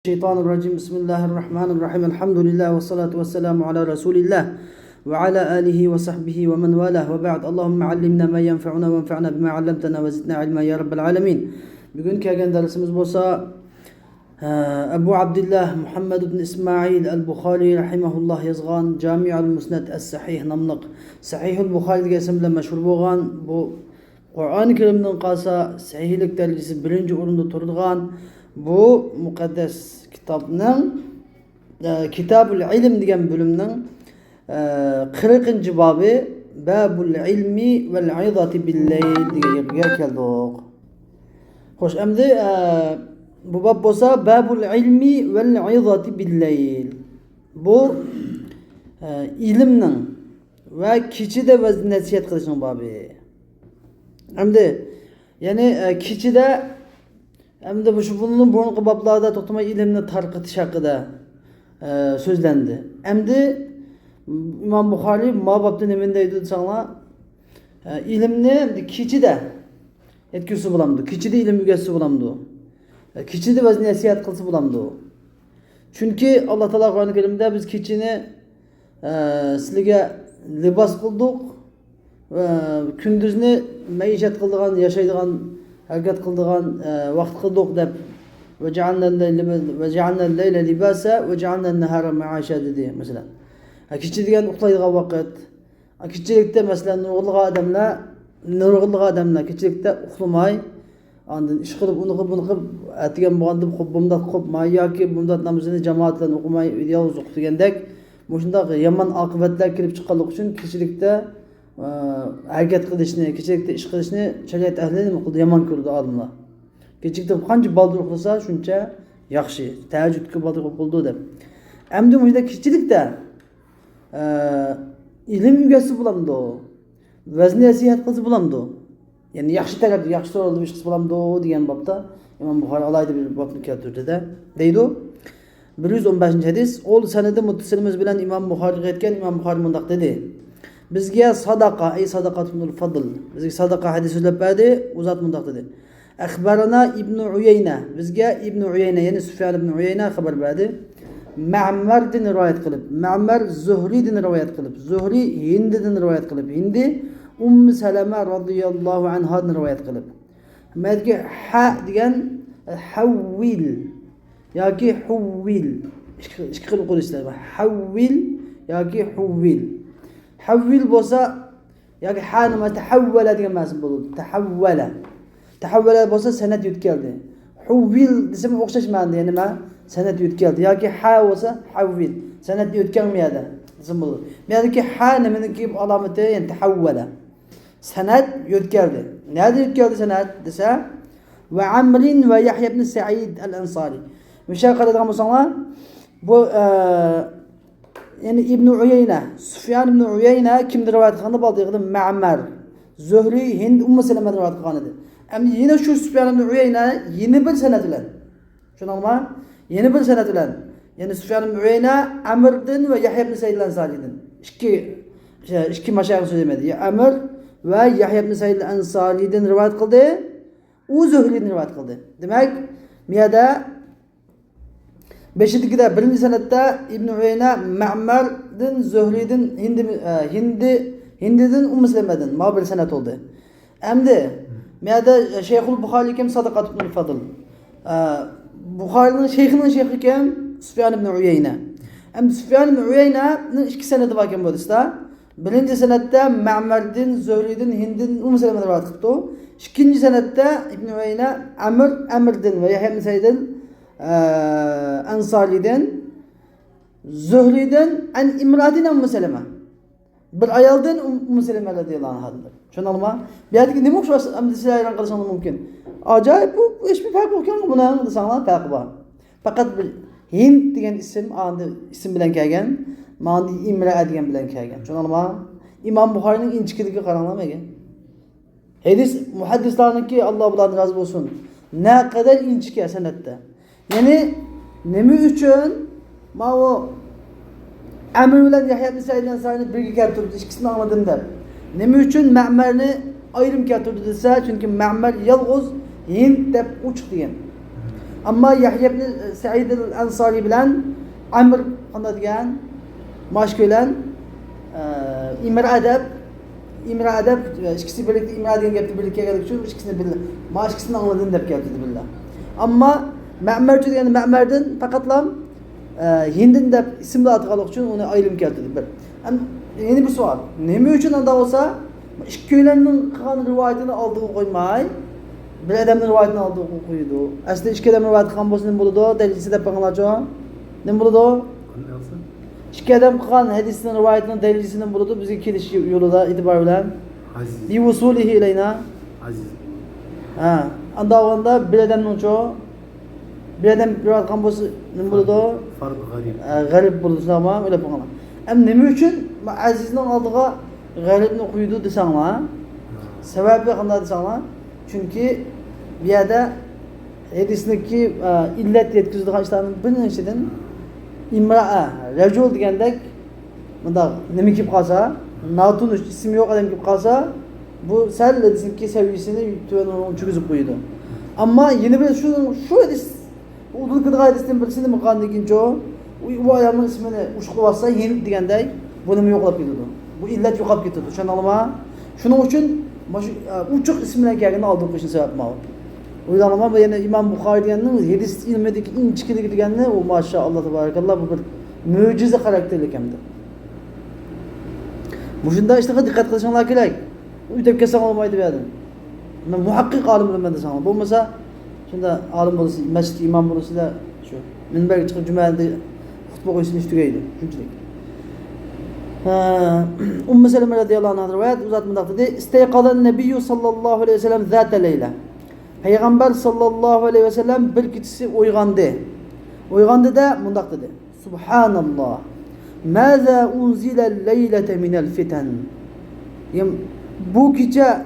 الشيطان الرجيم بسم الله الرحمن الرحيم الحمد لله والصلاة والسلام على رسول الله وعلى آله وصحبه ومن والاه وبعد اللهم علمنا ما ينفعنا وانفعنا بما علمتنا وزدنا علما يا رب العالمين. Bugün kelgan dersimiz bolsa Abu Abdullah Muhammad ibn Ismail al-Bukhari rahimahullah yazgan Jami'ul Musnad as-Sahih namlıq Sahihul Bukhari degan ism bilan mashhur bo'lgan bu Qur'oni Karimdan qalsa sahihlik darajasi birinchi o'rinda turadigan bu muqaddas kitobning Kitabul Ilm degan bo'limning 40-bobi Babul ilmi vel izati bil-layl degan yerga keldik. Xo'sh, endi bu bab bo'lsa Babul ilmi vel izati bil-layl. Bu ilmning va kechida nasihat qilishning bobi. Endi ya'ni kechida endi bunun burunqi bablarda to'xtamay ilmni tarqitish haqida so'zlandi. Endi İmam Buxoriy bu babda nima deydi desanglar, ilmni kechida yetkazsa bo'lamdi. Kechida ilm o'rgatsa bo'lamdi. Kechida biz nasihat qilsa bo'lamdi. Chunki Alloh taolo Qur'oni Karimda biz kechini sizlarga libos qildik va kunduzni maishat qiladigan, yashaydigan, harakat qiladigan vaqt qildik deb va ja'alna al-layla libasa va ja'alna an-nahara ma'asha dedi masalan. Kecha degan uxlaydigan vaqt. Kechilikda masalan nurg'unli odamlar kechilikda uxlamay, ondan ish qilib, uni qilib, atigan bo'lganda bunday qilmay yoki bunday namozini jamoat bilan o'qimay, yolg'iz o'qigandek, shunday yomon oqibatlar kelib chiqqanligi uchun kechilikda harakat qilishni, kechilikda ish qilishni shariat ahli nima qildi? Yomon ko'rdi olimlar. Kechilikda qancha baldir uxlasa, shuncha yaxshi. Tahajjudga baldir o'qildi deb. Endi bunda kechilikda ilm o'rgatsa bo'lamdi. Vazni nasihat qilsa bo'lamdi. Ya'ni yaxshi tarafda, yaxshi to'g'ri ish qilsa bo'lamdi degan babda Imom Buxoriy alayda bir babni keltirdi-da. Deydi 115-hadis, ol sanadi muttasilimiz bilan Imom Buxoriy aytgan, Imom Buxoriy mundaq dedi. Bizga sadaqa, sadaqatul fadl. Bizga sadaqa hadis so'zlab berdi, u zot mundaq dedi. Akhbarana Ibn Uyayna, bizga Ibn Uyayna, ya'ni Sufyan ibn Uyayna xabar berdi. Ma'mardan rivoyat qilib, Ma'mar Zuhridan rivoyat qilib, Zuhri Hindidan rivoyat qilib, Hindi Salama radhiyallohu anhadan rivoyat qilib. Madga ha degan havil yoki huvil ikki xil qo'lishlar bor. Havil yoki huvil. Havil bo'lsa yoki ha nima tahawvala degan ma'no bo'ladi. Tahawvala bo'lsa sanad yetkeldi. Huvil desam o'xshash ma'noda, ya'ni nima? Sanad yetkeldi yoki ha bo'lsa havil. Sanad yetkelmaydi desam bo'ladi. Meniki ha nimaniki alomati, ya'ni tahawvala. Sanad yetkeldi. Nerede yetkeldi sanad desa va Amrin va Yahya ibn Sa'id al-Ansari. Müşaqaladan bo'lsanglar bu yani İbn Uyayna, Sufyan ibn Uyayna kimdir rivoyat qilganda bo'ldi? Ma'mar, Zuhri, Hind, Salama rivoyat qilgan edi. Endi yine shu Sufyan ibn Uyayna yeni bir sanad bilan. Tushundingmi? Yeni bir sanad bilan. Yani Sufyan ibn Uyayna Amrdan va Yahya ibn Sa'id al-Ansaridan. İki mashayix so'zlamadi. Ya Amr va Yahya ibn Sa'id al-Ansaridan rivoyat qildi. U Zuhridan rivoyat qildi. Demak, miyada 5-da birinchi sanatda İbn Uyayna Ma'mardan, Zuhridan, Hindidan, Salamadan bir sanat oldu. Endi miyada Shayxul Buxoriy kim Sadaqatul Fadl. Buxoriyning shayxining kim Sufyan ibn Uyayna. Endi Sufyan ibn Uyayna'ning ikki sanati bor ekan bo'lsa, birinchi sanatda Ma'mardan, Zuhridan, Hindidan, Salamadan rivoyat qildi. Ikkinchi sanatda İbn Uyayna Amrdan va Yahya ibn Sa'iddan Ansari'den, Zuhri'den, an İmratin Salama. Bir ayaldan Salama radıyallahu anh'dır. Şunalım mı? Bir yerdeki ne mi şu sizlerle arkadaşlarla mümkün? Acayip bu hiçbir fark yok ya buna desanlar farkı var. Fakat bir Hind diyen isim bilen kelgen, mandi İmra diyen bilen kelgen. Şunalım mı? İmam Buxori'nin inçikideki karanlamaya. Hadis muhaddislarınki Allah bulardan razı olsun. Ne kadar inçike senette. Yani nemi üçün o Amr bilan Yahya ibn Sa'id al-Ansari'ni birga keltirdi, ikkisini anladım der. Nemi üçün Ma'marni ayrim keltirdi desa, chunki Ma'mar yolg'iz Hind deb uchiq degan. Amma Yahya ibn Sa'id al-Ansari bilan Amr qanday degan mashkulan İmra adab ikkisi birlikte imra degan gapni birlikka kelgan uchun ikkisini birga ikisini angladim deb keldi billah. Ammo Ma'mar degan Ma'mardan faqatlam Hindin deb ismli atqanlik uchun uni ayrim keltirdi bir. Yeni bir savol. Nima uchun unda bo'lsa ikkilarning qilgan rivoyatini oldiga qo'ymay bir odamning rivoyatini oldiga qo'ydi. Aslida ikki odam rivoyat qilgan bo'lsa nima bo'ladi? Dalilsi deb qilganlarcha nima bo'ladi? İki adam qilgan hadisning rivoyatining dalilsi nima bo'ladi? Bizga kelish yo'lida e'tibor bilan bi usulihi ilayna aziz. Anda onda bir odamning bir adam rivoyat qilgan bo'lsa nima bo'ladi? Farq g'arib bo'ladi ama o'ylab qo'yganlar. Nima uchun azizning oldiga g'aribni qo'ydi desanglar? Sababi qanday desanglar? Chunki bu yerda hadisniki illat yetkazadigan ishlarning birinchidan imraa, rajul degandek bunda nima kelib qolsa, natunish ismi yo'q odam kelib qolsa, bu sal hadisniki saviyasini tuvanroq cho'kizib qo'ydi. Ammo yana bir shu hadis udul qidg'aydisdan birisini qilgandan keyin u ayolning ismini ushqib olsa, yenib degandek bu nima yo'qlab ketadi. Bu illat yo'qolib ketadi. Tushundingizmi? Shuning uchun uchuq ism bilan kelganini oldin qo'yishni sabab ma'lum. O'ylanaman bu yana Imom Buxoriy deganning hadis ilmidagi inchikiligi deganni u mashalloh tabarakalloh bu bir mo'jiza xarakterlik hamdir. Bu shunda ishga diqqat qilishinglar kerak. Uyda kelsang olmaydi bu yerda. Men muhaqqiq olim bilan desam, bo'lmasa shunda olim bo'lsa, masjid imom bo'lsa shu minbarga chiqib jumada xutba qo'yishni istagaydi. Shunchalik. Ummu Salama radhiyallohu anha rivoyat uzat mundaq dedi: "İstayqalan Nabiyyu sallallohu alayhi ve sellem zata leyla." Peygamber sallallahu aleyhi ve sellem bir kişisi uyg'ondi. Uyg'ondi da mundaq dedi: "Subhanallah. Maza unzila leylete minel fitan." Bu kecha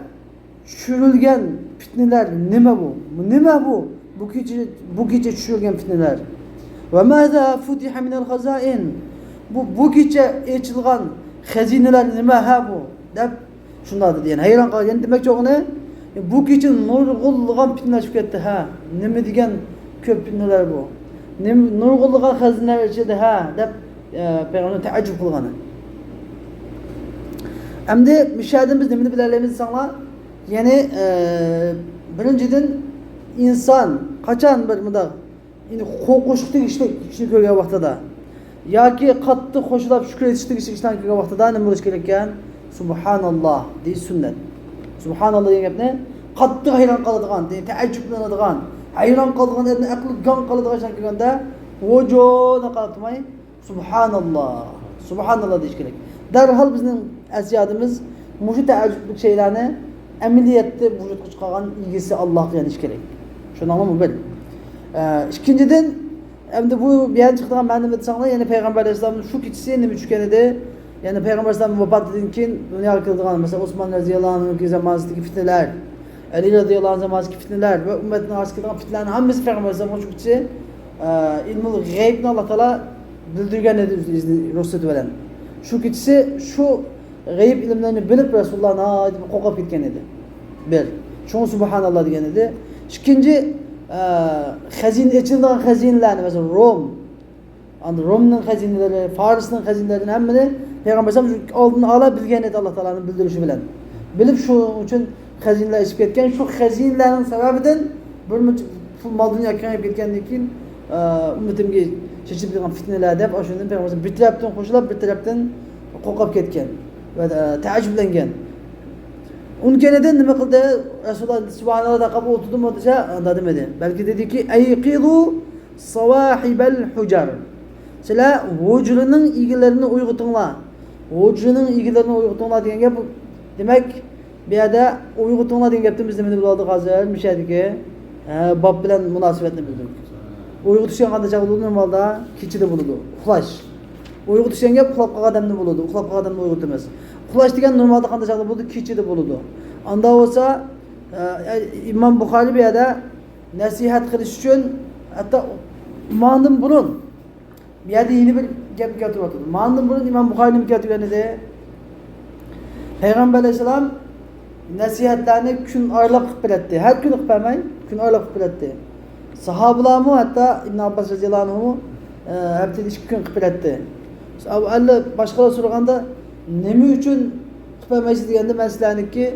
tushirilgan fitneler nima bu? Nima bu? Bu kecha tushirilgan fitneler. Ve maza futiha minel hazain. Bu kecha ochilgan xazinalar nima ha bu? Deb shunday dedi. Yani hayron qolgan demakchi o'g'ni bu kecha nurg'ulg'an fitnalar chiqib ketdi ha. Nima degan ko'p fitnalar bu? Nurg'ulg'an xazinalar ichida ha deb payg'ambar taajjub qilgan. Endi müşahidimiz nimani bilalaymiz desanglar, ya'ni birinchidan inson qachon bir bundaq qo'shqo'shlik ishni ko'rgan vaqtida yoki qattiq qo'shilib shukr etishlik ishni ko'rgan vaqtida nima bo'lish kerak ekan? Subhanalloh deyish sunnat. Subhanalloh degan gapni qattiq hayron qoladigan, taajjublanadigan, hayron qoladigan, aqli g'am qoladigan ishni ko'rganda vojona qolmay Subhanalloh deyish kerak. Darhol bizning asiyatimiz mushu taajjubli şeylarni amaliyotda vujudga chiqargan egisi Allohga yanish kerak. Shuningmi bil. Ikkinchidan, endi bu bilan chiqadigan ma'noda desanglar, ya'ni payg'ambar alayhisolamning shu kechasi nima tushgan edi? Ya'ni payg'ambar alayhisolam vafotidan keyin dunyoga kelgan, masalan, Usmon roziyallohu anhu zamonidagi fitnalar, Ali roziyallohu anhu zamonidagi fitnalar va ummatning orasiga fitnalarning hammasi payg'ambar alayhisolam shu kechasi ilmul g'aybni Alloh taolo bildirgan edi ruxsat bilan. Shu kechasi shu g'ayb ilmlarni bilib Rasulullohni deb qo'rqib ketgan edi. Bir, shu subhanalloh degan edi. Ikkinchi, xazina ichilgan xazinalarni, masalan, Romning xazinalari, Farisning xazinalarini hammani payg'ambar alayhisolam oldin ola bilgan edi Alloh taolaning bildirishi bilan. Bilib shu uchun xazinalar ichib ketgan, shu xazinalarning sababidan bir pul mol dunyo kengayib ketgandan keyin ummatimga chechib turgan fitnalar deb o'shandan payg'ambar bir tarafdan qo'shilib, bir tarafdan qo'rqib ketgan va taajjublangan. Unganidan nima qildi? Rasululloh subhanalloh deb qabul o'tdimi desa, unda demadi. Balki dediki, "Ayqidu sawahibal hujar." Sizlar hujrining egilarini uyg'otinglar. Hujrining egilarini uyg'otinglar degan gap, demak, bu yerda uyg'otinglar degan gapni biz nima deb oldik hozir? Mishadiki, bob bilan munosabatni bildik. Uyqu tushgan qanday chog'da normalda kechida bo'ladi. Uxlash. Uyqu tushganga uxlab qolgan odamni bo'ladi. Uxlab qolgan odamni uyg'ot emas. Uxlash degan normalda qanday chog'da bo'ladi? Kechida bo'ladi. Unda bo'lsa Imom Buxoriy bu yerda nasihat qilish uchun hatto mandan burun bu yerda yeni bir gap keltiryapti. Mandan burun Imom Buxoriy nima keltirgan edi? Payg'ambar alayhisalom nasihatlarni kun oyliq qilib beradi. Har kuni qilib bermay, kun oyliq qilib beradi. Sahabalarmı hatta İbn Abbas radıyallahu anhu hepsi iş gün kıpır etti. Allah başkaları sorganda nemi üçün kıpırmayız degende meselenik ki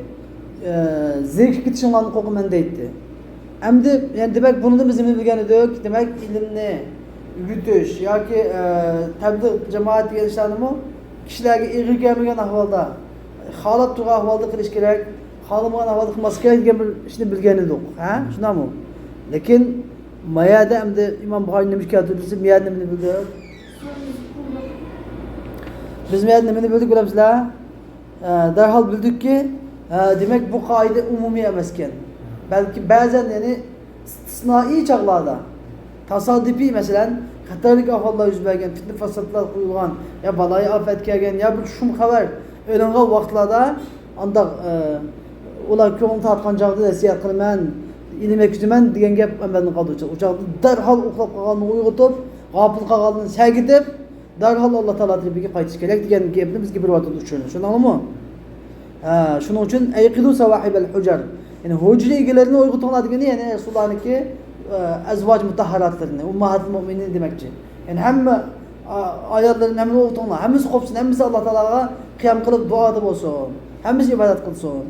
zevk bitişinlerini koku mende etti. Endi yani demek bunu da bizim bilgeni dök, demek ilimni gütüş yoki tabiiy cemaat gelişlerini kişilerge ig'ir gelmegen ahvolda, xohlab turgan ahvolda qilish kerak, xohlamagan ahvolda qilmas kerak degan bir ishni bilgani yo'q, ha? Shundaymi? Lekin mayada endi Imom Buxoriy nima keltirdi, miyada nimani bildi? Biz miyada nimani bildik bilamsizlar? Darhol bildikki, demek bu qoida umumiy emas ekan. Belki bazen yani istisnai çağlarda tasadifi mesela xatarlik ahvollar yuz bergan, fitna fasodlar qo'yilgan, ya baloyi ofat kelgan, ya bir shum xabar o'ylangan vaqtlarda anda ular ko'ngil tortgan chog'da nasihat qilaman, ilm o'qitaman degan gap amaldan qoldi. U chog'da darhol uxlab qolganni uyg'otib, g'ofil qolganni sagitib, darhol Alloh taolo tarafiga qaytish kerak degan gapni bizga bir vaqt tushunadi. Tushunamizmi? Shuning uchun ayqidu sawahibal hujar. Yani hujra egalarini uyg'otinglar degani yani Rasulullah'niki azvaj mutahharatlarını, ummahatul mu'minin demekçi. Yani hamma ayatların hamma uyg'otinglar, hammasi qopsin, hammasi Alloh taologa qiyam qilib duoda bo'lsin, hammasi ibodat qilsin.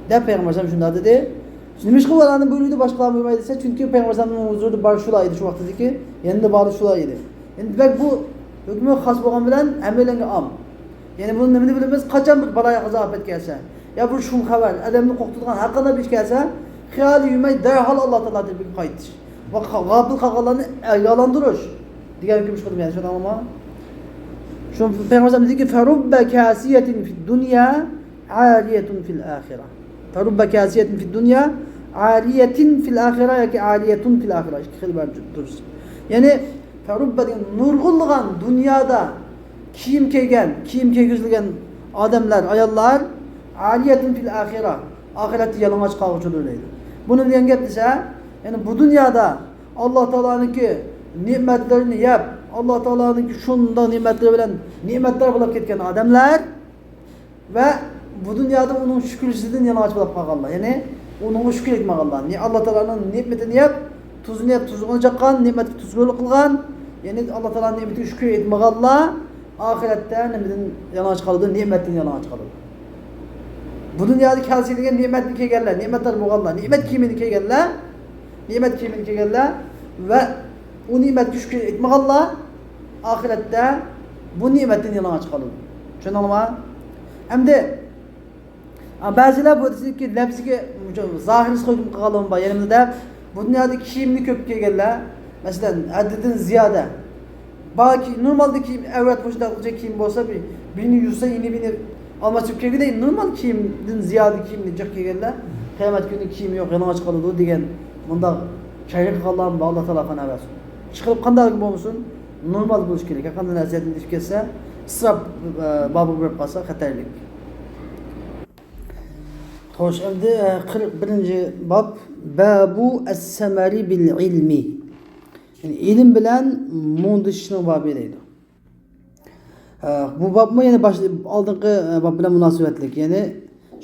Deb Payg'ambar ham shunday dedi. Nima ish qilganlarni buyurdi, boshqalar buyurmaydi desa, chunki Payg'ambarning huzurida bor shular edi shu vaqtdagi, endi bor shular edi. Endi demak bu hukmi xos bo'lgan bilan hammalarga am. Yani bunu nimani bilamiz? Qachon bir baloy azobet kelsa, ya bir shum xabar, odamni qo'rqitadigan haqida bir ish kelsa, xiyoli yurmay darhol Alloh taolo deb qaytish va g'ofil qolganlarni yolondirish degan hukm chiqdi. Yani shunaqami? Shu Payg'ambarimiz dediki, "Farubba kasiyatin fid dunya, aliyatun fil akhirah." Farubba kasiyatin fid dunya, aliyatin fil akhirah yoki aliyatun fil akhirah. İki xil var durus. Yani farubba degan nurg'unligan dunyoda kiyim kiygizilgan odamlar, ayollar aliyatun fil akhirah, oxiratda yalang'och qoluvchilar deydi. Buni degan gap desa, yani bu dunyoda Alloh taoloninki ne'matlarini yeb, Alloh taoloninki shunday ne'matlar bilan ne'matlar bo'lib ketgan odamlar va bu dunyoda uning shukrsizidan yalang'och bo'lib qolganlar. Ya'ni uning shukr etmaganlar. Alloh taoloning ne'matini yeb, tuzini jaqqan, ne'matga tuzgo'lik qilgan, ya'ni Alloh taoloning ne'matiga shukr etmaganlar oxiratda nimadan yalang'och qoladi? Ne'matdan yalang'och qoladi. Bu dunyoda keladigan ne'matni kelganlar, ne'matlar bo'lganlar, ne'mat kiyimini kelganlar va u ne'matga shukr etmaganlar oxiratda bu ne'matdan yalang'och qoladi. Tushundingmi? Endi ba'zilar bu dediki, nafsiga zohir hukm qilganlar bor. Yanimda bu dunyoda kiyimni ko'p kelganlar, masalan, haddidan ziyoda balki normalde kiyim, evet boşta alacak kiyim olsa birini yursa yine beni almasıp kerak değil. Normal kiyimden ziyade kiyimni jak kelganlar, qiyomat kuni kiyim yo'q, yalang'och qoladi degan bunda shayx qilgan va Alloh taolo qana bersin. Chiqib qanday bo'lsin, normal bo'lish kerak. Qanday narsani deb kelsa, isrof bobi bo'lib qolsa xatarlik. Xo'sh, endi 41-bab babu as-samari bil ilmi. Yani ilim bilen mundishning babi deydi. Bu babma yani oldingi bab bilan munosabatlik. Yani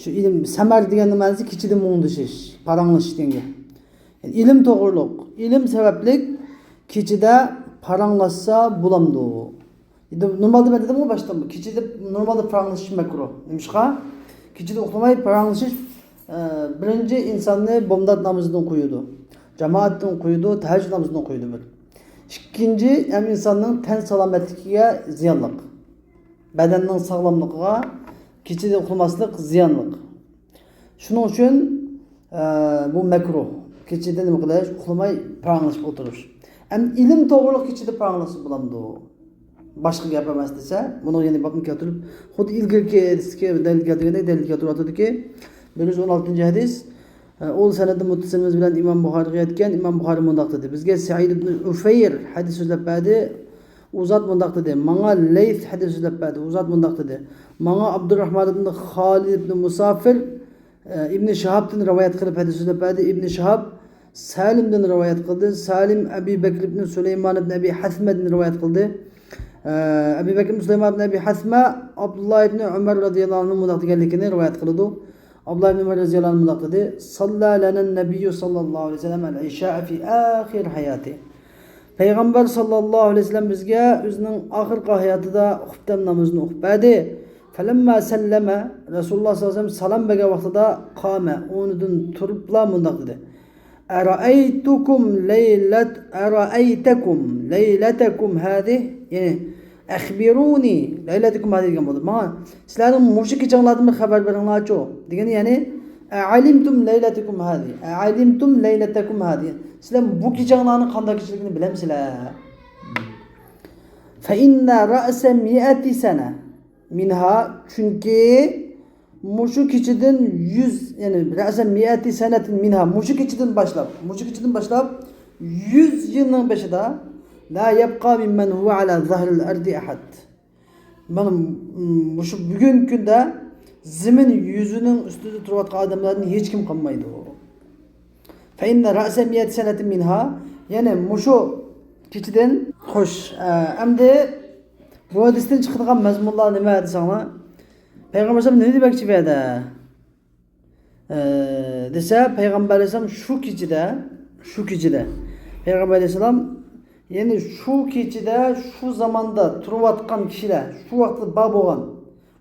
şu ilim samar degan nimasi kichida mundishish, paranglashish degan. Yani ilim to'g'riliq, ilim sabablik kichida paranglashsa bo'lamdi. Endi normalda men dedim boshdan kichida normalda paranglashish makruh. Nimishqa? Kichida uxlamay paranglashish birinchi insonni bomdod namozidan qo'yadi. Cemaatdan qo'ydi, tahajjud namozidan qo'ydi bir. İkinci, hem insanın ten salomatligiga ziyonliq. Badanning sog'lomligiga kechida uxlamaslik ziyonliq. Shuning uchun bu makruh. Kechida nima qilish? Uxlamay paranglashib o'tirish. Ham ilm to'g'riliq kechida paranglashib bo'lamdi. Boshqa gap emas desa, buni yana babni keltirib, xuddi ilgirki dalil keltirgandek dalil keltiryaptiki, 116-hadis Ol sanadi muttasilimiz bilan Imom Buxoriy aytgan, Imom Buxoriy mundaq dedi. Bizga Said ibn Ufayr hadis so'zlab berdi. U zot mundaq dedi. Menga Layth hadis so'zlab berdi. U zot mundaq dedi. Menga Abdurrahman ibn Khalid ibn Musafir ibn Shahabdan rivoyat qilib hadis so'zlab berdi. Ibn Shahab Salimdan rivoyat qildi. Salim Abi Bakr ibn Sulaymon ibn Abi Hasmadan rivoyat qildi. Abi Bakr ibn Sulaymon ibn Abi Hasma Abdullah ibn Umar radhiyallohu anhu mundaq deganligini rivoyat qildi. Abdullah ibn Ömer radıyallahu anh dedi. Salla lenen nebiyyü sallallahu aleyhi ve sellem el-işâ fi ahir hayati. Peygamber sallallahu aleyhi ve sellem bizge özünün ahirki hayatida xuftem namazını oxup berdi. Felemma selleme Resulullah sallallahu aleyhi ve sellem salam bege vaxtida qame onudun turupla mundaq dedi. Eraeytekum leyletekum hadih, yani akhbiruni leyletekum hadih degan bo'ldi. Mana sizlarning mushu kechanglardan xabar beringlarchi degani, ya'ni alimtum leyletekum hadih, alimtum leyletakum hadih. Sizlar bu kechanglarni qanday kechligini bilamsizlar? Fa inna ra'sa mi'ati sana minha, chunki mushu kechidan 100, yani ra'sa mi'ati sanatin minha, mushu kechidan boshlab 100 yilning beshida la yabqa mimman huwa ala zahril ardi ahad. Mana mushu bugungi kunda zimin yuzining ustida turayotgan odamlardan hech kim qolmaydi. Fa inna ra'sa mi'ati sanatin minha, yani mushu kechidan xo'sh, endi bu hadisdan chiqadigan mazmunlar nima desanglar? Peygamber sallam ne demek çivede? Dese Peygamber aleyhisselam şu kişide Peygamber aleyhisselam, yani şu kişide şu zamanda turvatkan kişiler, şu vakti bab olan,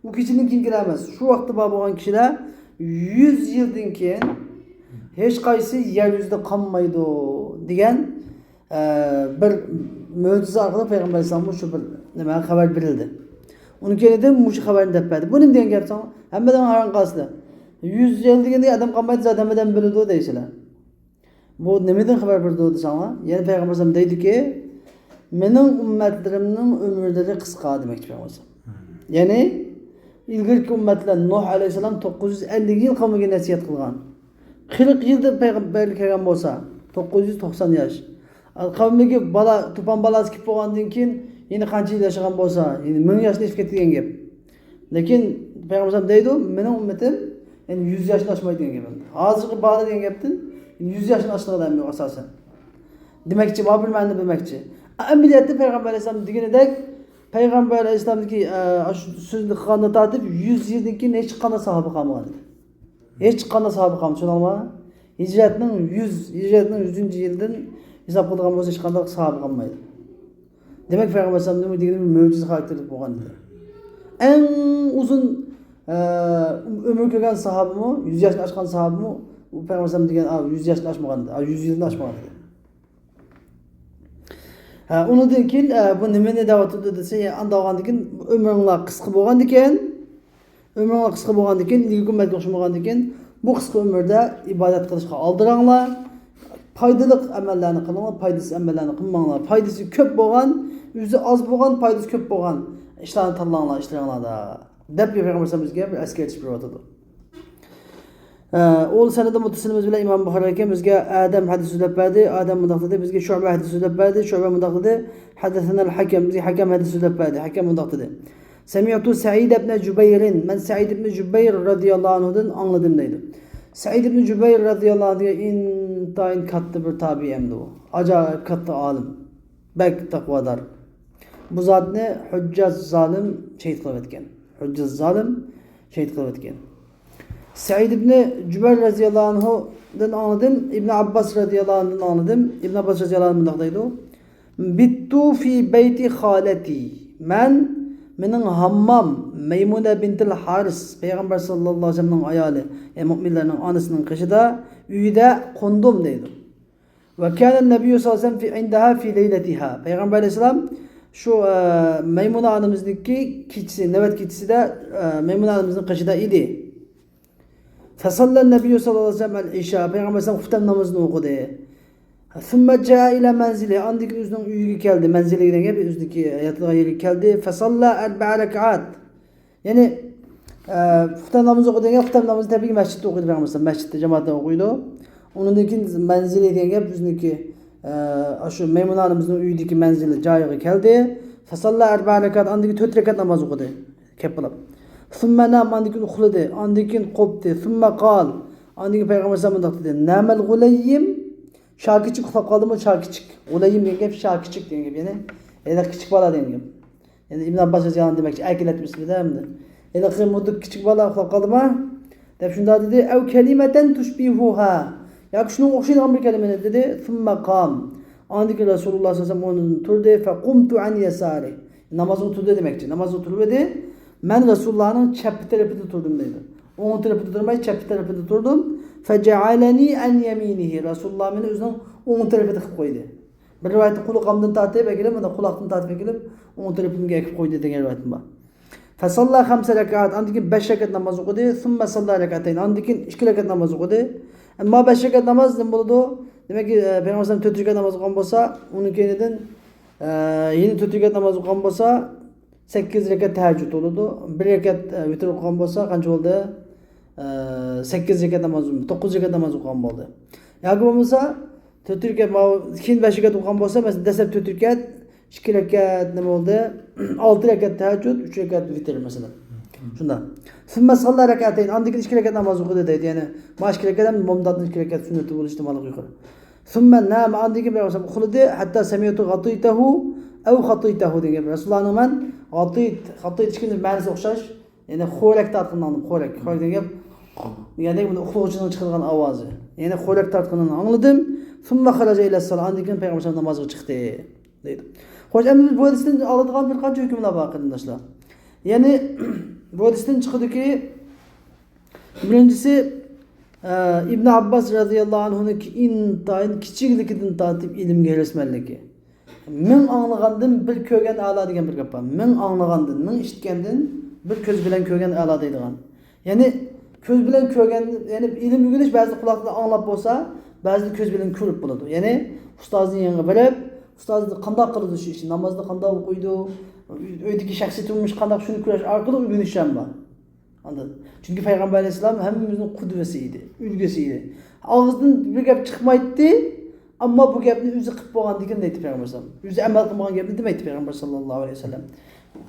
bu kişinin kim giremez, şu vakti bab olan kişiler 100 yıldan keyin hiç qaysi yeryüzünde kalmaydı degan bir möcize arqali Peygamber aleyhisselam şu bir nima haber verildi. Onu keledi mushu xabarni deb berdi. Bu nima degan gap san? Hammadan hayron qolsizlar. 100 yil deganda adam qolmaydi, odamdan biladi deysizlar. Bu nimadan xabar berdi desanglar? Yani Peygamber sallam deydiki, mening ummatlarimning umrlari qisqa demoqchi Peygamber. Yani ilgirki ummatlar Nuh alayhisalom 950 yil qavmiga nasihat qilgan. 40 yilda payg'ambarlik kelgan bo'lsa, 990 yosh. Qavmiga bola, tupan balasi kelib bo'lgandan keyin yine qancha yil yashagan bo'lsa, yani 1000 yoshni ishga ketgan gap. Lekin Peygamber deydi, mening ummatim yani 100 yoshni oshmaydi degan gap. Hozirgi bog'da degan gapdan 100 yoshni oshirgan yo'q asosan. Demakchi, bu bir ma'noda demakchi. Amaliyotda Peygamber alayhisalom deganidek, Peygamber alayhisalomniki so'zni qilganda tortib 100 yildan keyin hech qanday sahoba qolmagan edi. Hech qanday sahoba qolmadi, tushunamizmi? Hijratning 100-yildan hisob qilgan bo'lsa hech qanday sahoba qolmaydi. Demek Peygamber sallallahu aleyhi ve sellem mucize karakterlik bo'lgan edi. En uzun ömür ko'rgan sahabimi, 100 yoshni oshgan sahabimi, u Peygamber sallallahu degan 100 yoshni oshmagan edi, 100 yilni oshmagan edi. Undan keyin bu nimani da'vat qildi desa, anda olgandan keyin umringlar qisqa bo'lgandan keyin, ilgari ummatga o'xshamagandan keyin bu qisqa umrda ibodat qilishga oldiranglar. Faydalı amellerini kılınlar, faydasız amellerini kılmanlar. Faydası köp boğan, yüzü az boğan, faydası köp boğan. İşlerini tanılanlar, işlerini da. Dep bir Peygamber bizge bir eski yetiş bir vatıdı. Oğul senede mutlusunumuz bile İmam Bukhari'ye bizge Adem hadisi söylep verdi. Adem mudaktadı, bizge Şu'be hadisi söylep verdi. Şu'be mudaktadı. Hadethenel hakem, bizge hakem hadisi söylep verdi. Hakem mudaktadı. Semi'tu Sa'id ibn Cübeyr'in. Ben Sa'id ibn Cübeyr radıyallahu anhu'dan anladım deydi. Sa'id ibn Cübeyr radıyallahu anh intayin kattı bir tabi'emdi o. Acayip kattı alim. Bek takvadar. Bu zat ne? Hüccaz zalim şehit kılıp etken. Sa'id ibn Cübeyr radıyallahu anhu'dan anladım. İbn Abbas radıyallahu anhu'dan anladım. İbn Abbas radıyallahu anhu'dan anladım. Bittu fi beyti khaleti. Mening hammam Meymune bintil Haris, Peygamber sallallahu aleyhi ve sellem'nin ayali, müminlerin anasının kışıda uyda kondum deydi. Ve kânen nebiyyü sallallahu aleyhi ve sellem indaha fi leyletiha. Peygamber aleyhisselam şu Meymune anamızdaki keçisi, nöbet keçisi de Meymune anamızın kışıda idi. Fesallen nebiyyü sallallahu aleyhi ve sellem el-işâ. Peygamber aleyhisselam huftem namazını okudu. Thumma caa ila manzili, andaki özünün uyuga keldi, manziliga degan gap, o'zidagi yatadigan yeriga keldi. Fasalla 4 rakat. Yani xuftan namozi o'qigan, xuftan namozni tabiiy masjidda o'qiydi Peygamber, masjidda jamoatda o'qiydi. Undan keyin manzili degan gap o'ziniki shu Maymuna onamizning uyidagi manzili joyiga keldi. Fasalla 4 rakat, andaki 4 rakat namoz o'qidi. Kapilab. Thumma nam, andaki uxladi, andaki qopdi. Thumma qal, andaki Peygamber sallallahu aleyhi ve sellem dedi. Namal g'ulayyim. Şakiçik uxlab qoldimi? Şakiçik. Ulayim degan gap şakiçik degan gap, ya'ni ela kichik bola degan gap. Yani İbn Abbas yazgan demakchi, akillat bismida endi. Ela qimuduk kichik bola uxlab qoldimi? deb shunda dedi. Ev kelimeten tushbihuha. Ya şunun o'xshaydigan bir kelimani dedi. Thumma qam. Andiki Rasululloh sallallohu alayhi vasallam turdi fa qumtu an yasari. Namoz o'tirdi demakchi. Namoz o'tirib edi. Men Rasulullohning chap tarafida turdim dedi. O'ng tarafida turmay chap tarafida turdim. Fa ja'alani an yaminihi. Rasululloh meni o'zining o'ng tarafida qilib qo'ydi. Bir rivoyatda quloqimdan tortib kelib, mana quloqdan tortib kelib, o'ng tarafimga ekib qo'ydi degan rivoyatim bor. Fa salla 5 rakat. Andiki 5 rakat namoz o'qidi. Thumma salla rakatayn. Andiki 2 rakat namoz o'qidi. Ammo 5 rakat namoz nima bo'ladi? Demak, Payg'ambar 4 rakat namoz o'qigan bo'lsa, uni keyinidan yeni 4 rakat namoz o'qigan bo'lsa, 8 rakat tahajjud bo'ladi. 1 rakat vitr o'qigan bo'lsa, qancha bo'ldi? 8 rakat namoz, 9 rakat namoz o'qigan bo'ldi. Yoki bo'lmasa 4 rakat, keyin 5 rakat o'qigan bo'lsa, masalan, dastlab 4 rakat, 2 rakat nima bo'ldi? 6 rakat tahajjud, 3 rakat vitr masalan. Shunda. Summa salla rakatayn. Andiki 2 rakat namoz o'qidi deydi. Ya'ni, mana 2 rakat ham bomdodning 2 rakat sunnati bo'lish ehtimoli yuqori. Summa nama andiki bir o'sha uxladi hatta samiyatu ghatitahu aw khatitahu degan. Rasulullohning man ghatit chiqindi ma'nosi o'xshash. Ya'ni xo'rak tartqindan xo'rak degan. Ya'ni buni uxlovchining chiqargan ovozi. Ya'ni xo'rak tartqinini angladim. Summa kharaja ila salat. Andiki payg'ambar namozga chiqdi deydi. Xo'sh, endi bu hadisdan oladigan bir qancha hukmlar bor qarindoshlar. Ya'ni bu hadisdan chiqadiki, birinchisi İbn Abbas radıyallahu anh'ın intayin kichikligidan tortib ilmga erishmanligi. Men anlagandan bir ko'rgan a'lo degan bir gap bor. Men anlagandan, men eshitgandan bir ko'z bilan ko'rgan a'lo deydigan. Ya'ni ko'z bilan ko'rgan, ya'ni ilm o'rganish ba'zi quloqdan anglab bo'lsa, ba'zi ko'z bilan ko'rib bo'ladi. Ya'ni ustozning yanına borib, ustozni qanday qildi shu ishni, namozni qanday o'qiydi, uydagi shaxsiy turmush qanday shuni ko'rish orqali o'rganish ham bor. Anladın? Çünkü Peygamber Aleyhisselam hepimizin kudvesiydi, ülgesiydi. Ağzından bir gap çıkmaydı ama bu gapni o'zi qilib bo'lgan degan deydi Peygamber Aleyhisselam. O'zi amal qilmagan gapni demaydi Peygamber sallallohu alayhi vasallam.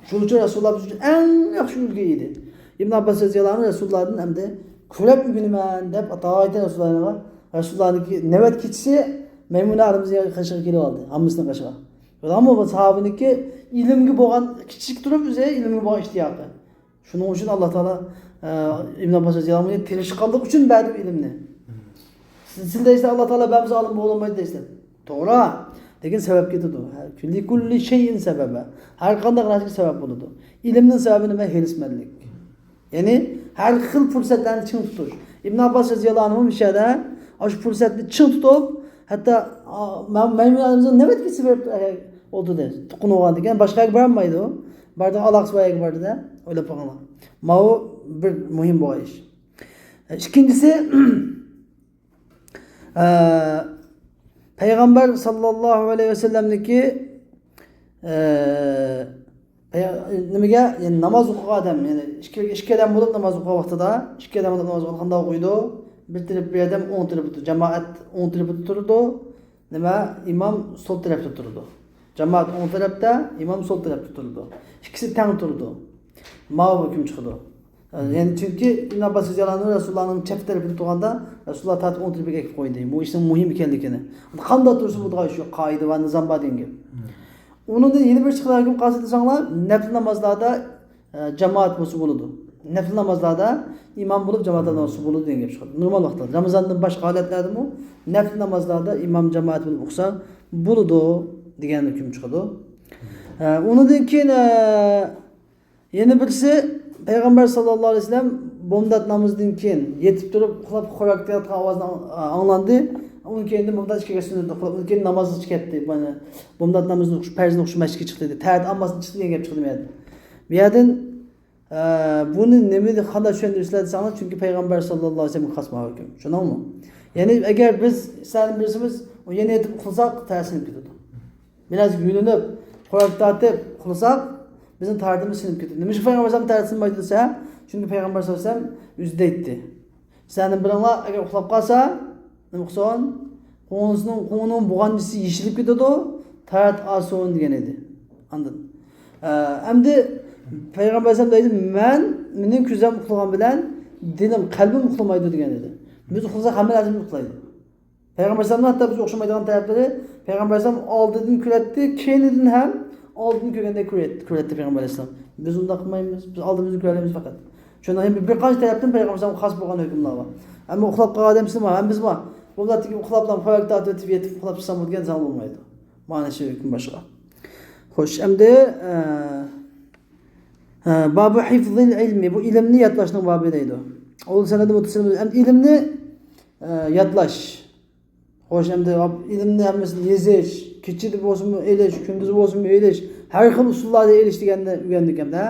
Shuning uchun Rasululloh biz uchun eng yaxshi ulgu edi. Ibn Abbas radhiyallohu anhu Rasulullohdan hamda ko'rib o'rganaman deb atoydi Rasulullohga. Rasulullah'niki navbat kechisi Maymuna aramizga qashiq kelib oldi, hammasini qashiq. Ammo bu sahabiniki ilmga bo'lgan kichik turib o'zi ilmga bo'lgan ishtiyoqi. Şunun için Allah Teala İbn Abbas radıyallahu anh'ın tirişkanlık için verdi ilimni. Siz de işte Allah Teala benimize alim olamaydı da işte. Doğru. Lekin sebep getirdi. Kulli şeyin sebebe. Her kandak nasıl sebep oldu. İlimnin sebebini ve herismenlik. Yani her xil fırsatlarını çın tutuş. İbn Abbas radıyallahu anh'ın bir şeyde şu fırsatını çın tutup hatta Maymun adamımızın ne etkisi sebep oldu der. Tukun olan diken başka bir varmaydı o. Barda Alaqsva'ya vardı da. Öyle bakana. Mao bir mühim bu iş. İkincisi Peygamber sallallahu aleyhi ve sellem'deki nimaga yani namoz o'qigan odam, ya'ni ikki odam bo'lib namoz o'qigan vaqtida, ikki odam bo'lib namoz o'qiganda o'qiydi. Bir taraf bir odam o'ng tarafda, jamoat o'ng tarafda turadi. Nima? Imom sol tarafda turadi. Jamoat o'ng tarafda, imom sol tarafda turadi. İkisi teng turadi. Mao hukm chiqadi. Yani çünkü İbn Abbas radıyallahu anh Resulullah'ın çift tarafında turganda Resulullah ta'ala o'ng tarafga ekib qo'ydi. Bu ishning muhim ekanligini. Qanday tursa bu shu qoida va nizom bor degan. Onun da yeni bir çıkılan hüküm kasıt insanlar nafil namazlarda cemaat bo'ladi. Nafil namazlarda imam bulup cemaat namazı bo'ladi degan gap chiqadi. Normal vaqtda Ramazondan boshqa holatlarda mu nafil namazlarda imam cemaat bo'lib o'qisa bo'ladi degan hukm chiqadi. Undan keyin yana birisi Peygamber sallallohu alayhi vasallam bomdat namozdan keyin yetib turib uxlab qo'yayotgan ovozni anglandi. Onun kendi bomdat ishga sunnat o'qib, onun keyin namoz chiqdi. Mana bomdat namozni o'qish, farzni o'qish masjidga chiqdi dedi. Ta'at ammasini chiqdi degan gap chiqdi men. Bu yerdan buni nima deb qanday tushuntirishlar desangiz, chunki Peygamber sallallohu alayhi vasallam xos hukm. Tushunammi? Ya'ni agar biz sizlarning birisimiz o yana yetib uxlasak, ta'sir ketadi. Biraz yulinib, qo'yib tortib uxlasak, bizim tartımız sinip ketadi. Nima shu Peygamber sallallohu alayhi vasallam desa, chunki Peygamber sallallohu alayhi vasallam o'zida aytdi. Sizlarning biringlar agar uxlab qolsa, nima qilsin? Qo'nun bo'g'anchisi yeshilib ketadi, tarat ason degan edi. Anladın? Endi Peygamber sallallohu alayhi vasallam deydi, mening ko'zim uxlagan bilan dilim, qalbim uxlamaydi degan edi. Biz uxlasak hamma narsamiz uxlaydi. Peygamber sallallohu alayhi vasallam hatta biz o'xshamaydigan taraflari Peygamber sallallohu alayhi vasallam oldidan ko'ratdi, keyinidan ham oldin ko'rganda ko'ratdi Peygamber aleyhisselam. Biz unda qilmaymiz. Biz oldimizni ko'ramiz faqat. Şondan hem bir qancha tarafdan payg'ambarimiz xas bo'lgan hukmlar bor. Ammo uxlab qolgan odamsiz ham biz bor. Bu zatdagi uxlabdan farqda o'tib yetib uxlab chiqsam bo'lgan zal bo'lmaydi. Mana shu hukm boshqa. Xo'sh, endi babu hifzil ilmi, bu ilmni yodlashning babi deydi. Ol sanada mutasavvir ilmni yodlash. Xo'sh, endi ilmni hammasini yezish, kechida bo'lsinmi elish, kunduz bo'lsinmi elish, har xil usullarda elish deganni o'rgandik hamda.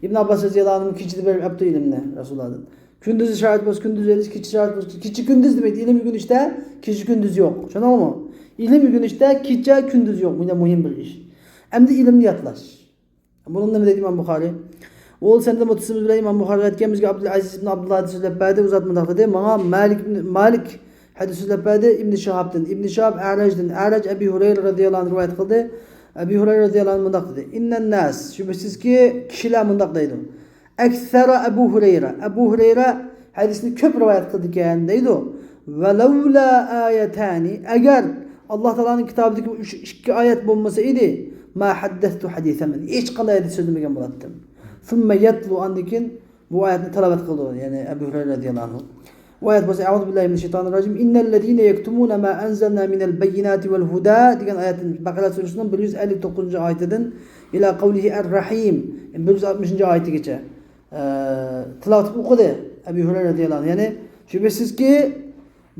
Ibn Abbas roziyallohu anhu kechida berib apti ilmni Rasulullohdan. Kunduz shart bo'lsa kunduz elish, kechi shart bo'lsa kechi kunduz demaydi. Ilm o'rganishda kechi kunduz yo'q. Tushunarlimi? Ilm o'rganishda kecha kunduz yo'q. Bu muhim bir ish. Endi ilmni yodlash. Buni nima deydi Imom Buxoriy? Ol senda mutasavvir bilan Imom Buxoriy aytganimizga Abdul Aziz ibn Abdullah so'zlab berdi, uzatmoqda dedi. Menga Malik hadis so'zlab berdi Ibn Shahabdan. Ibn Shahab A'rajdan, A'raj Abi Hurayra radhiyallohu anhu rivoyat qildi. Abi Hurayra radhiyallohu anhu mundaq dedi. Innan nas, shubhasizki kishilar mundaq deydi. Aksara Abu Hurayra. Abu Hurayra hadisni ko'p rivoyat qildi ekan deydi. Va laula ayatani, agar Alloh taolaning kitobidagi 2 oyat bo'lmasa edi, ma haddathtu hadisan. Hech qanday hadis so'zlamagan bo'lardim. Thumma yatlu andikin bu oyatni tilovat qildi, ya'ni Abu Hurayra radhiyallohu anhu. Bu oyat bo'lsa A'udhu billahi minash shaytonir rojim. Innal ladina yaktumuna ma anzalna minal bayyinati wal huda degan oyatning Baqara surasining 159-oyatidan ila qawlihi ar-rahim 160-oyatigacha tilovat o'qidi Abu Hurayra radhiyallohu anhu. Ya'ni shubhasizki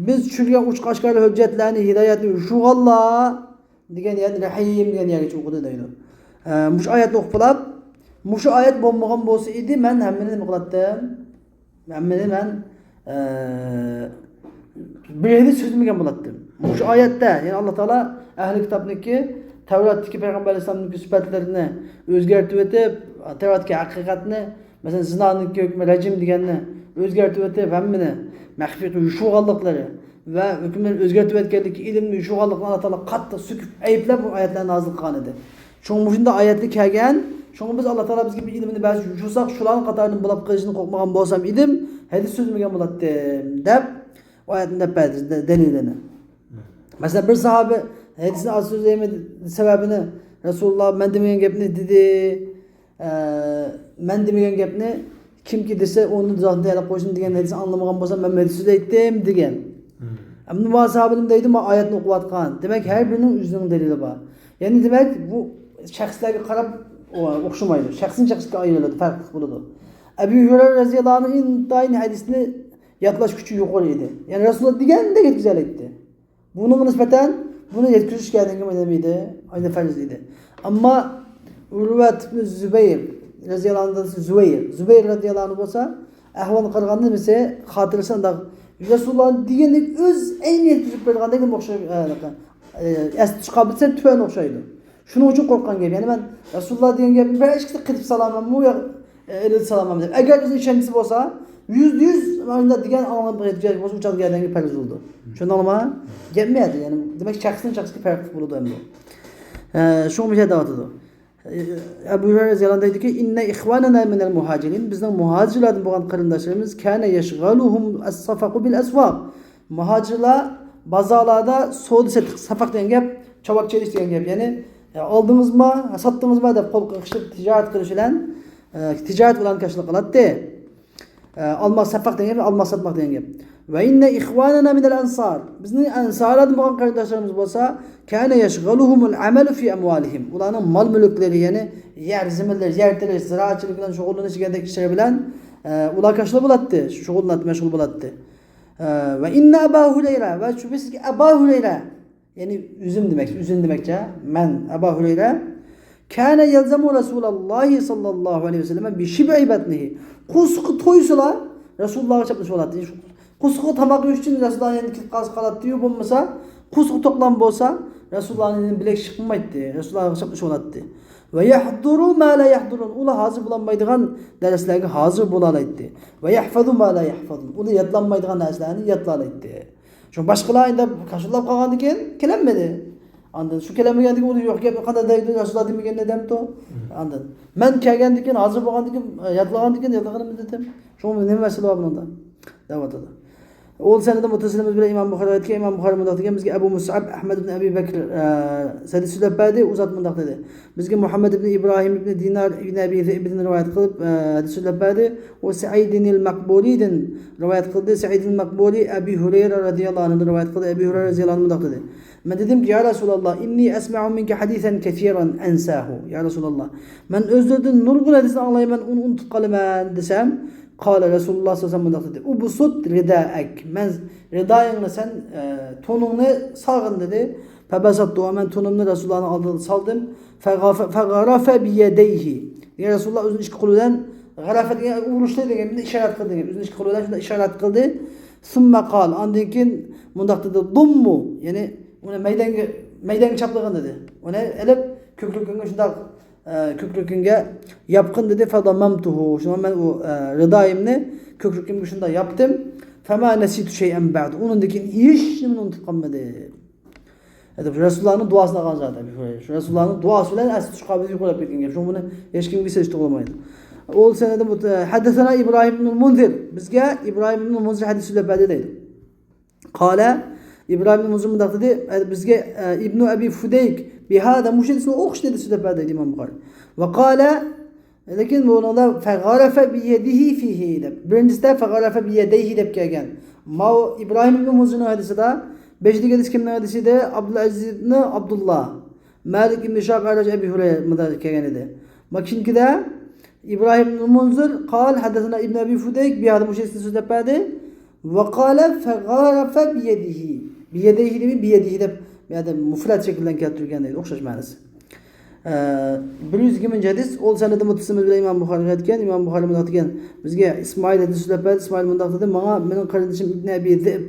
biz tushirgan uch qashqarli hujjatlarni, hidoyatni shu Alloh degan, ya'ni Rahim degan yergacha o'qidi deydi. Mush oyatni o'qib qolib, mush oyat bo'lmagan bo'lsa edi, men hammani nima qilardim? Hammani men bir yerda so'zlamagan bo'lardim. Mush oyatda, ya'ni Alloh taolo ahli kitobniki Tavratdagi payg'ambar alayhisolamning sifatlarini o'zgartib o'tib, Tavratga haqiqatni, masalan, zinoniki hukmi rajim deganni o'zgartib o'tib, hammani maxfiy yushuqonliklari va hukmni o'zgartib o'tganligi, ilmni yushuqonliklarini Alloh taolo qattiq sukib ayblab bu oyatlarni nozil qilgan edi. Shunga shunda oyatni kelgan, shunga biz Alloh taolo bizga bir ilmni ba'zi yushursak, shularning qatoridan bo'lib qilishni qo'rqmagan bo'lsam edim, hadis so'zlamagan bo'lardim deb oyatni deb berdi dalilini. Masalan, bir sahoba hadisni az so'zlayman sababini Rasululloh men demagan gapni dedi. Men demagan gapni kimki desa onu zotni alib qo'ysin degan hadisni anlamagan bo'lsam men hadisni aytdim degan. Ammo bu sahobaning deydi, men oyatni o'qiyotgan. Demak, har birining o'zining dalili bor. Ya'ni demak, bu shaxslarga qarab o'xshamaydi. Shaxsga ayriladi, farq bo'ladi. Abu Hurayra roziyallohu anhu intayin hadisni yodlash kuchi yuqori edi. Ya'ni Rasululloh degandek yetkazib aytdi. Bunga nisbatan buni yetkazish kerakligini o'ylamaydi, ayni farz edi. Ammo Urvat ibn Zubayr radhiyallohu anhu, Zubayr radhiyallohu anhu bo'lsa, ahvolni qaraganda mesela xotirasida Rasululloh degandek o'z ayni yetkazib bergandek o'xshaydi. Asli chiqabilsa tuvan o'xshaydi. Shuning uchun qo'rqqan gap. Ya'ni men Rasululloh degan gapni bir ishqida qilib salaman, bu yoq elil salaman deb. Agar o'zi ishonchisi bo'lsa, 100 mana degan anglab yetkazish bo'lsa, uchalgandan farz bo'ldi. Tushundingmi? Gapmaydi. Ya'ni demak shaxsdan shaxsga farq bo'ladi endi. Shu misol davotida. Abu Hurayra roziyallohu anhu dediki, inna ikhwanana minal muhajirin, bizning muhojirlardan bo'lgan qarindoshlarimiz kana yashghaluhum as-safaqu bil aswaq. Muhojirlar bozorlarda savdo satiq, safaq degan gap, chovoq chelish degan gap. Ya'ni oldingizmi, sotdingizmi deb qo'l qilib tijorat qilish bilan tijorat bilan kashlab qiladi. Almoq safaq degan gap, almoq sotmoq degan gap. Va inna ikhwanana minal ansar, bizning ansarlardan bo'lgan qarindoshlarimiz bo'lsa, kana yashghaluhumul amalu fi amwalihim. Ularning mol mulklari, ya'ni yer zaminlar, yer tilish, ziroatchilik bilan shug'ullanishgandek ishlar bilan ular kashlab bo'ladi, shug'ullanib mashg'ul bo'ladi. Va inna Abu Hurayra, va shubhasizki Abu Hurayra, ya'ni üzüm demekçe, men Abu Hurayra kana yalzamu Rasulullah sallallahu aleyhi ve sellem bi şib'i batnihi. Qusqu to'ysalar Rasulullohga chapnish bo'ladi. Qusqu tamoq yeyish uchun Rasulullohning kilib qoladi-yu, bo'lmasa qusqu to'qlan bo'lsa Rasulullohning bilek chiqmaydi. Rasulullohga chapnish bo'ladi. Va yahduru ma la yahdurun. Ular hozir bo'lmaydigan darslarga hozir bo'la oladi. Va yahfazu ma la yahfazun. Ular yodlanmaydigan narsalarni yodlaydi. Shu boshqalar endi kashulab qolgandan keyin kelinmadi. Andan shu kelinmagandan keyin yo'q gap qanday deydi Rasululloh demagan nedamto. Andan men kelgandan keyin hozir bo'lgandan keyin yodlagandan keyin yodlaganimni dedim. Shu nima masala bor bunda? Davatida. Ol senede mutasilimiz bile İmam Bukhari ayetken İmam Bukhari mındak degan bizga Abu Mus'ab Ahmad ibn Abi Bakr hadis so'zlab berdi, uzat mındak dedi. Bizga Muhammad ibn İbrahim ibn Dinar ibn Abi Zib'den rivayet qilib hadis so'zlab berdi. O Sa'idin al-Maqbuli'dan rivayet qildi. Sa'id al-Maqbuli Abi Hurayra radhiyallohu anhudan rivayet qildi. Abi Hurayra radhiyallohu anhu mındak dedi. Ben dedim ki ya Resulallah inni esma'u minke hadisen kesiran ensahu. Ya Resulallah. Ben özlerden nurgul hadisini anlayman, onu unutup kalıman desem. Kale Resulullah sallallahu aleyhi ve sellem dedi. Ubusut ridaek. Men ridayını sen tonunu sağın dedi. Febesattu men tonunu Resulullah'ın aldığını saldım. Fegarafe biyedeyhi. Ya Resulullah özünün işki kuludan garafet uğruştu dedi. İşaret kıldı. Özünün işki kuludan şunda işaret kıldı. Sümme kal. Andinkin mundak dedi. Dummu. Yani ona meydan çaplığın dedi. Ona elip köklükünge şunda köklükünge yapkın dedi. Fadamamtuhu. Şuna ben o rıdayimni köklükünge şunda yaptım. Fema nesitu şey'en ba'du. Onundakin hiç kimin unutup kalmadı. Resulullah'ın duasına kan zaten. Resulullah'ın duasıyla asıl şu kabezi yukarı yapıyordun gibi. Çünkü bunu hiç kim bilse işte olamaydı. O senede haddesena İbrahim ibn Munzir. Bizge İbrahim ibn Munzir hadisiyle belirleydi. Kale İbrahim ibn Munzir mındak dedi. Bizge İbn Abi Fudeyk bihada muşedisine okuş dedi süle belirleydi İmam Bukhari. Ve kale lakin bu ona fegarafe biyedihi fihi de. Birincisi de fegarafe biyedeyhi de gelgen. Ma İbrahim ibn Munzir'in hadisi de beşinci hadis kimin hadisi de Abdülaziz ibn Abdullah. Malik ibn Şab Arac Ebi Hureyre mıdak gelgen idi. Makinki de İbrahim ibn Munzir kal haddesena İbn Abi Fudeyk bihada muşedisine süle belirleydi. Ve kale fegarafe biyedihi. Biyedihi de biyedihi de yani mufrat şekilden keltirgen deydi. Okşaş manası. 102. hadis ol senede mutasimiz bile İmam Bukhari aytgan. İmam Bukhari mındak degan bizga İsmail hadis so'zlab berdi. İsmail mındak dedi. Manga mening qarindishim İbn Abi Zib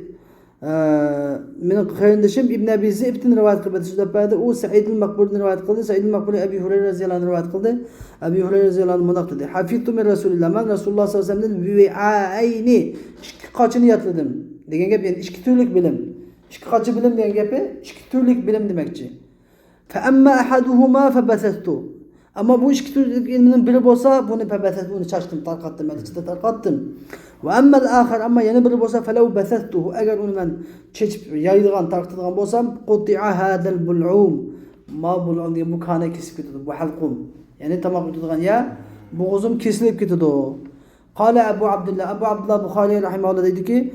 mening qarindishim İbn Abi Zib'dan rivoyat qilib so'zlab berdi. U Sa'id al-Maqburdan rivoyat qildi. Sa'id al-Maqburi Abi Hurayra radhiyallohu anhu rivoyat qildi. Abi Hurayra radhiyallohu anhu mındak dedi. Hafiztu min Rasulillah. Men Rasululloh sallallohu alayhi vasallamdan vi'ayni ikki qochini yodladim degan gap, ya'ni ikki turlik bilim. İki qochi bilim degan gapi ikki turlik bilim demakchi. فَأَمَّا أَحَدُهُمَا فَبَثَثْتُ. Ama bu iki türlük ilminin biri olsa bunu febethet, bunu çaştım, tarkattım, içinde tarkattım. وَأَمَّا الْآخَرْ ama yeni biri olsa فَلَوْ بَثَثْتُهُ. Eğer onu ben çeçip yayılgan, tarkattırgan bolsam قُطِعَ هَذَا الْبُلْعُومِ. Ma bul'um diye bu kana kesip gidiyordu, bu halkum. Yani tamak tutulgan ya, boğazım kesilip gidiyordu. Kale Ebu Abdullah, Ebu Abdullah Bukhari rahimahullah dedi ki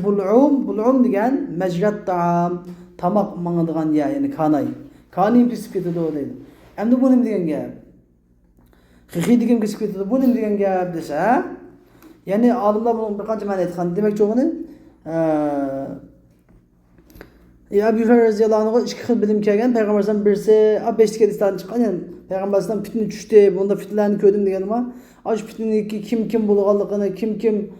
bul'um diyen mecrat ta'am, tamak mağıdığan ya, yani kanay. Kanayım kesip gidiyordu o dedi. Hem de bu ne diyen gap? Hıhi diyen kesip gidiyordu, bu ne diyen gap dese, yani alimler bunun birkaç mani etkan demek çoğunu Ebu Hurayra radhiyallohu anhu ikki xil bilim kelgan payg'ambardan birisi beşlik hadisdan chiqqan, yani payg'ambardan fitna tushdi, bunda fitnalarni ko'rdim deganima, shu fitnadagi kim bo'lganligini, kim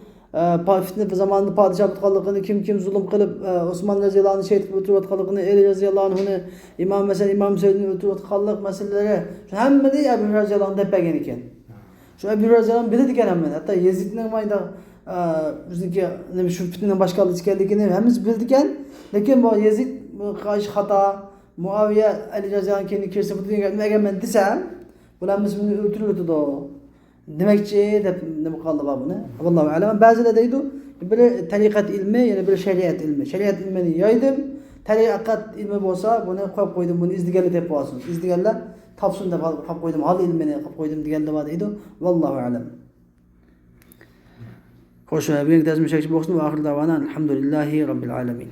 fitna zamonida podshoh bo'lganligini, kim zulm qilib Osmon radhiyallohu anhu shahid qilib o'tirayotganligini, Ali radhiyallohu anhuni imom Husaynni o'tirayotganlik masalalari hammani Abu Hurayra radhiyallohu anhu deb bergan ekan. Shu Abu Hurayra radhiyallohu anhu biladi ekan hammani. Hatto Yezidning mayda bizniki nima shu fitnadan boshqalar ekanligini hammamiz bildi ekan. Lekin bu Yezid qarshi xato, Muaviya Ali radhiyallohu anhu keyin kirsa bu degan agar men desam, bularimiz buni o'tirib o'tadi. Demakchi deb nima qildi buni? Allohu a'lam. Ba'zilar deydi, bir tariqat ilmi, yana bir shariat ilmi. Shariat ilmini yoydim. Tariqat ilmi bo'lsa, buni qo'yib qo'ydim, buni izdiganlar deb olsin. Izdiganlar topsin deb qo'yib qo'ydim, hal ilmini qo'yib qo'ydim deganlar bor deydi. Vallohu a'lam. Xo'sh, bu yerda tazmin shakchi bo'lsin va oxir davona alhamdulillahi robbil alamin.